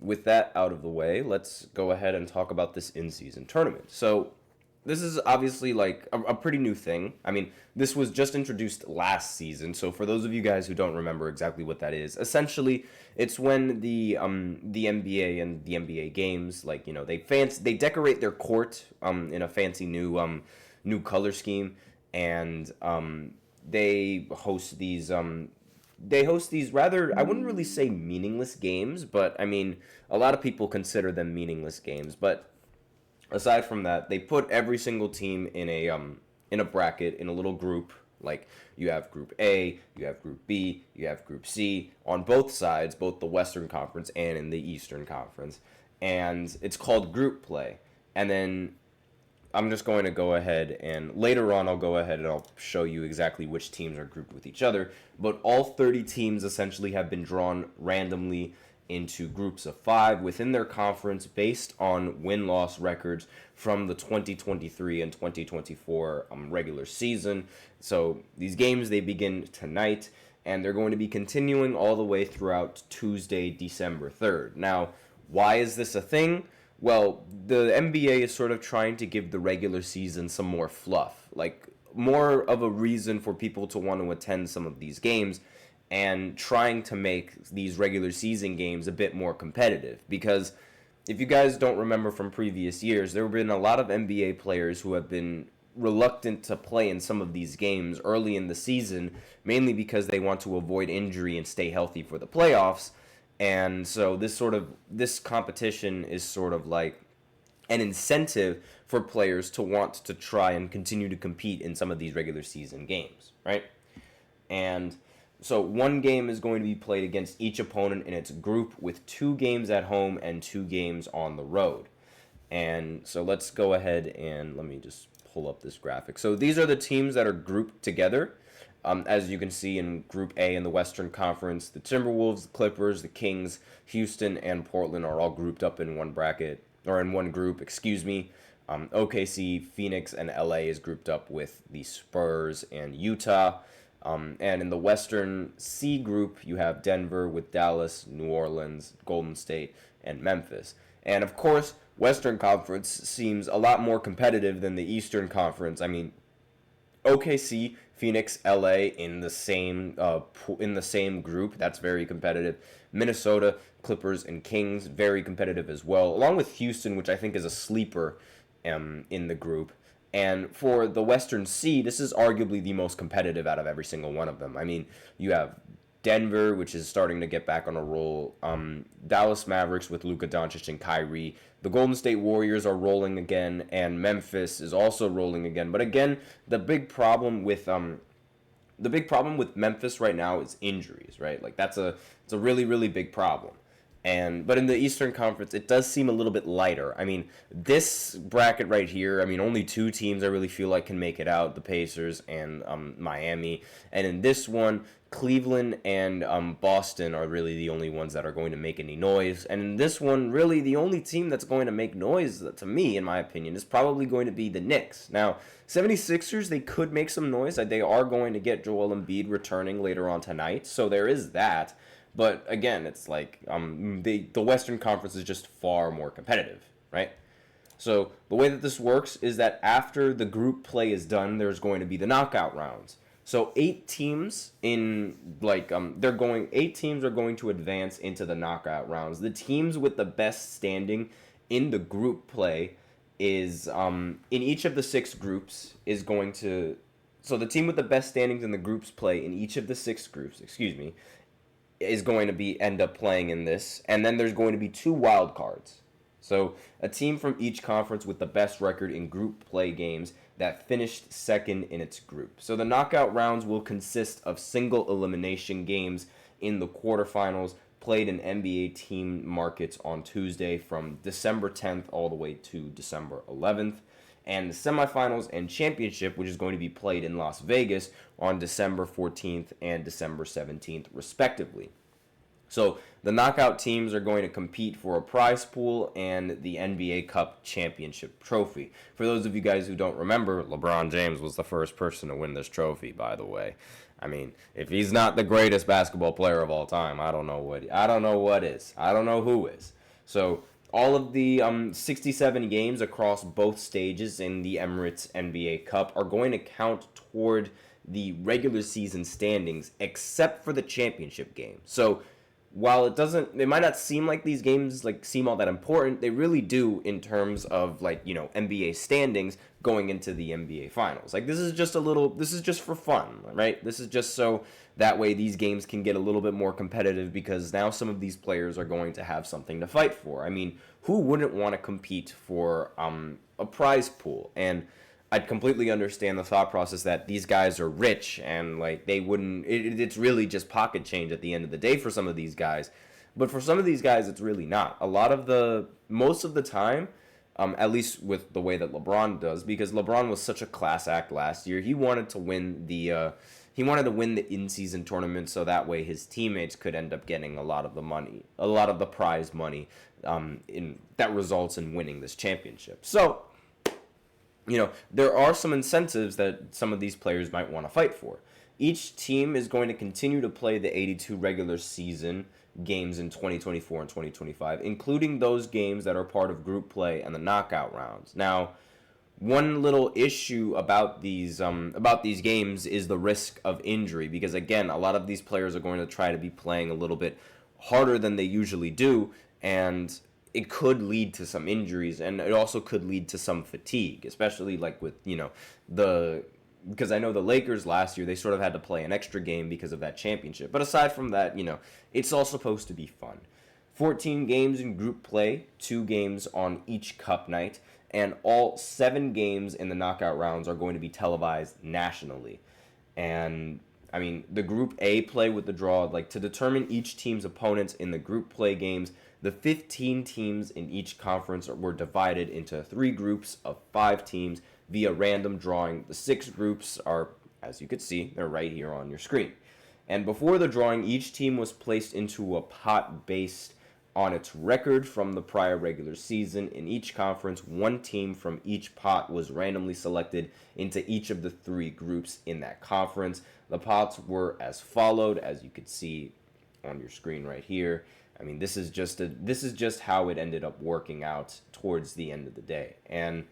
with that out of the way, let's go ahead and talk about this in-season tournament. So this is obviously like a pretty new thing. I mean, this was just introduced last season. So for those of you guys who don't remember exactly what that is, essentially it's when the NBA and the NBA games, like, you know, they decorate their court in a fancy new color scheme, and they host these rather, I wouldn't really say meaningless games, but I mean, a lot of people consider them meaningless games. But aside from that, they put every single team in a bracket, in a little group. Like, you have Group A, you have Group B, you have Group C on both sides, both the Western Conference and in the Eastern Conference. And it's called group play. And then I'm just going to go ahead, and later on I'll go ahead and I'll show you exactly which teams are grouped with each other. But all 30 teams essentially have been drawn randomly into groups of 5 within their conference based on win-loss records from the 2023 and 2024 regular season. So these games, they begin tonight, and they're going to be continuing all the way throughout Tuesday, December 3rd. Now, why is this a thing? Well, the NBA is sort of trying to give the regular season some more fluff, like more of a reason for people to want to attend some of these games, and trying to make these regular season games a bit more competitive. Because if you guys don't remember from previous years, there have been a lot of NBA players who have been reluctant to play in some of these games early in the season, mainly because they want to avoid injury and stay healthy for the playoffs. And so this competition is sort of like an incentive for players to want to try and continue to compete in some of these regular season games, right? And so one game is going to be played against each opponent in its group, with 2 games at home and 2 games on the road. And so let's go ahead and let me just pull up this graphic. So these are the teams that are grouped together. As you can see in Group A in the Western Conference, the Timberwolves, the Clippers, the Kings, Houston, and Portland are all grouped up in one bracket, or in one group, excuse me. OKC, Phoenix, and LA is grouped up with the Spurs and Utah. And in the Western C group, you have Denver with Dallas, New Orleans, Golden State, and Memphis. And of course, Western Conference seems a lot more competitive than the Eastern Conference. I mean, OKC, Phoenix, LA in the same group. That's very competitive. Minnesota, Clippers, and Kings, very competitive as well, along with Houston, which I think is a sleeper in the group. And for the Western C, this is arguably the most competitive out of every single one of them. I mean, you have Denver, which is starting to get back on a roll. Dallas Mavericks with Luka Doncic and Kyrie. The Golden State Warriors are rolling again, and Memphis is also rolling again. But again, the big problem with Memphis right now is injuries, right? Like it's a really, really big problem. But in the Eastern Conference, it does seem a little bit lighter. I mean, this bracket right here, I mean, only 2 teams I really feel like can make it out, the Pacers and Miami. And in this one, Cleveland and Boston are really the only ones that are going to make any noise. And in this one, really the only team that's going to make noise, to me, in my opinion, is probably going to be the Knicks. Now, 76ers, they could make some noise. They are going to get Joel Embiid returning later on tonight, so there is that. But again, it's like the Western Conference is just far more competitive, right? So the way that this works is that after the group play is done, there's going to be the knockout rounds. So 8 teams are going to advance into the knockout rounds. The teams with the best standing in the group play is in each of the 6 groups is going to. So the team with the best standings in the groups play in each of the 6 groups, is going to end up playing in this, and then there's going to be 2 wild cards. So a team from each conference with the best record in group play games that finished second in its group. So the knockout rounds will consist of single elimination games in the quarterfinals played in NBA team markets on Tuesday from December 10th all the way to December 11th. And the semifinals and championship, which is going to be played in Las Vegas on December 14th and December 17th, respectively. So the knockout teams are going to compete for a prize pool and the NBA Cup championship trophy. For those of you guys who don't remember, LeBron James was the first person to win this trophy, by the way. I mean, if he's not the greatest basketball player of all time, I don't know what is. I don't know who is. So all of the 67 games across both stages in the Emirates NBA Cup are going to count toward the regular season standings, except for the championship game. So while it might not seem like these games seem all that important, they really do in terms of NBA standings going into the NBA finals. This is just for fun, right? This is just so that way these games can get a little bit more competitive, because now some of these players are going to have something to fight for. I mean, who wouldn't want to compete for a prize pool? And I'd completely understand the thought process that these guys are rich and they wouldn't. It's really just pocket change at the end of the day for some of these guys, but for some of these guys, it's really not. Most of the time, at least with the way that LeBron does, because LeBron was such a class act last year. He wanted to win the in-season tournament, so that way his teammates could end up getting a lot of the money, a lot of the prize money, that results in winning this championship. So, there are some incentives that some of these players might want to fight for. Each team is going to continue to play the 82 regular season games in 2024 and 2025, including those games that are part of group play and the knockout rounds. Now, one little issue about these games is the risk of injury, because again, a lot of these players are going to try to be playing a little bit harder than they usually do, and it could lead to some injuries, and it also could lead to some fatigue, especially with because I know the Lakers last year, they sort of had to play an extra game because of that championship. But aside from that, it's all supposed to be fun. 14 games in group play, 2 games on each cup night, and all 7 games in the knockout rounds are going to be televised nationally. And I mean, the Group A play with the draw, to determine each team's opponents in the group play games, the 15 teams in each conference were divided into 3 groups of 5 teams via random drawing. The 6 groups are, as you can see, they're right here on your screen. And before the drawing, each team was placed into a pot based on its record from the prior regular season. In each conference, 1 team from each pot was randomly selected into each of the 3 groups in that conference. The pots were as followed, as you could see on your screen right here. I mean, this is just how it ended up working out towards the end of the day. And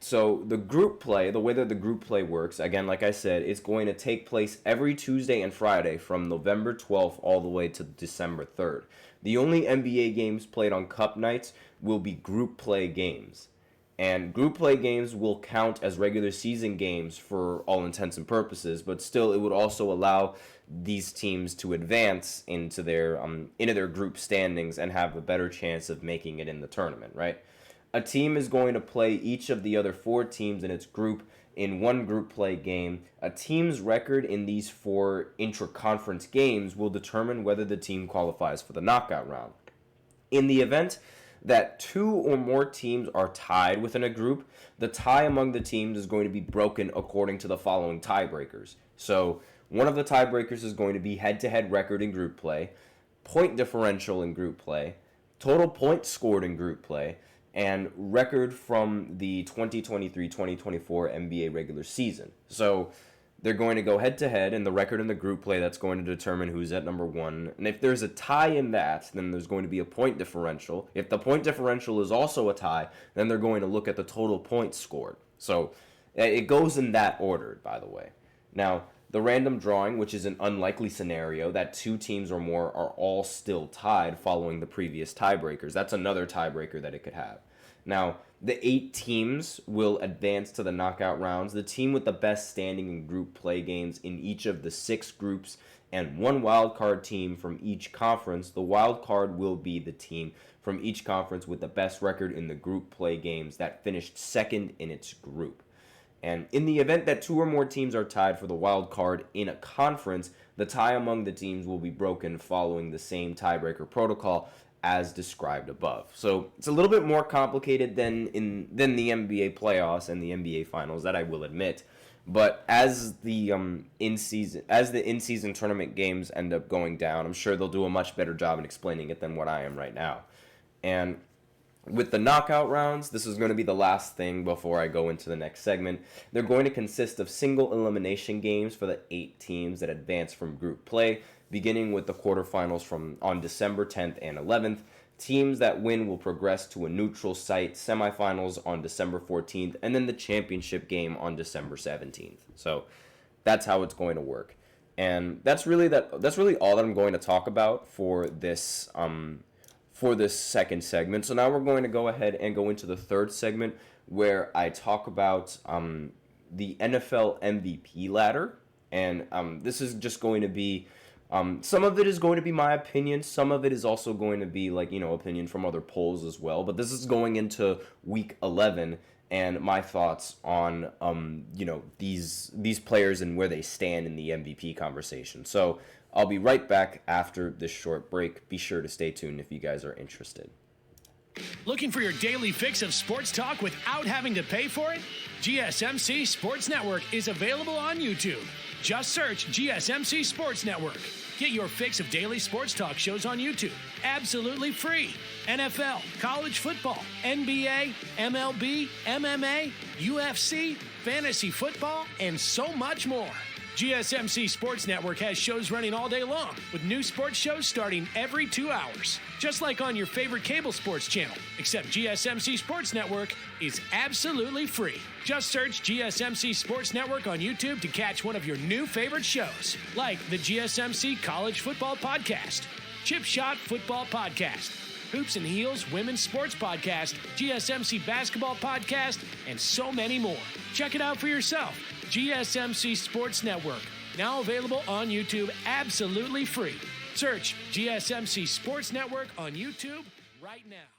so the group play, the way that the group play works, again, like I said, it's going to take place every Tuesday and Friday from November 12th all the way to December 3rd. The only NBA games played on cup nights will be group play games. And group play games will count as regular season games for all intents and purposes, but still it would also allow these teams to advance into their group standings and have a better chance of making it in the tournament, right? A team is going to play each of the other 4 teams in its group in 1 group play game. A team's record in these 4 intra-conference games will determine whether the team qualifies for the knockout round. In the event that 2 or more teams are tied within a group, the tie among the teams is going to be broken according to the following tiebreakers. So one of the tiebreakers is going to be head-to-head record in group play, point differential in group play, total points scored in group play, and record from the 2023-2024 NBA regular season. So they're going to go head-to-head, and the record in the group play, that's going to determine who's at number 1. And if there's a tie in that, then there's going to be a point differential. If the point differential is also a tie, then they're going to look at the total points scored. So it goes in that order, by the way. Now, the random drawing, which is an unlikely scenario that 2 teams or more are all still tied following the previous tiebreakers. That's another tiebreaker that it could have. Now, the 8 teams will advance to the knockout rounds. The team with the best standing in group play games in each of the 6 groups and 1 wild card team from each conference. The wild card will be the team from each conference with the best record in the group play games that finished second in its group. And in the event that 2 or more teams are tied for the wild card in a conference, the tie among the teams will be broken following the same tiebreaker protocol as described above. So it's a little bit more complicated than the NBA playoffs and the NBA finals, that I will admit. But as the in-season tournament games end up going down, I'm sure they'll do a much better job in explaining it than what I am right now. And with the knockout rounds, this is going to be the last thing before I go into the next segment. They're going to consist of single elimination games for the 8 teams that advance from group play, beginning with the quarterfinals on December 10th and 11th. Teams that win will progress to a neutral site, semifinals on December 14th, and then the championship game on December 17th. So that's how it's going to work. And that's really all that I'm going to talk about for this second segment. So now we're going to go ahead and go into the third segment where I talk about the NFL MVP ladder. And this is just going to be some of it is going to be my opinion. Some of it is also going to be opinion from other polls as well. But this is going into week 11 and my thoughts on these players and where they stand in the MVP conversation. So I'll be right back after this short break. Be sure to stay tuned if you guys are interested. Looking for your daily fix of sports talk without having to pay for it? GSMC Sports Network is available on YouTube. Just search GSMC Sports Network. Get your fix of daily sports talk shows on YouTube, absolutely free. NFL, college football, NBA, MLB, MMA, UFC, fantasy football, and so much more. GSMC Sports Network has shows running all day long, with new sports shows starting every 2 hours. Just like on your favorite cable sports channel, except GSMC Sports Network is absolutely free. Just search GSMC Sports Network on YouTube to catch one of your new favorite shows, like the GSMC College Football Podcast, Chip Shot Football Podcast, Hoops and Heels Women's Sports Podcast, GSMC Basketball Podcast, and so many more. Check it out for yourself. GSMC Sports Network, now available on YouTube absolutely free. Search GSMC Sports Network on YouTube right now.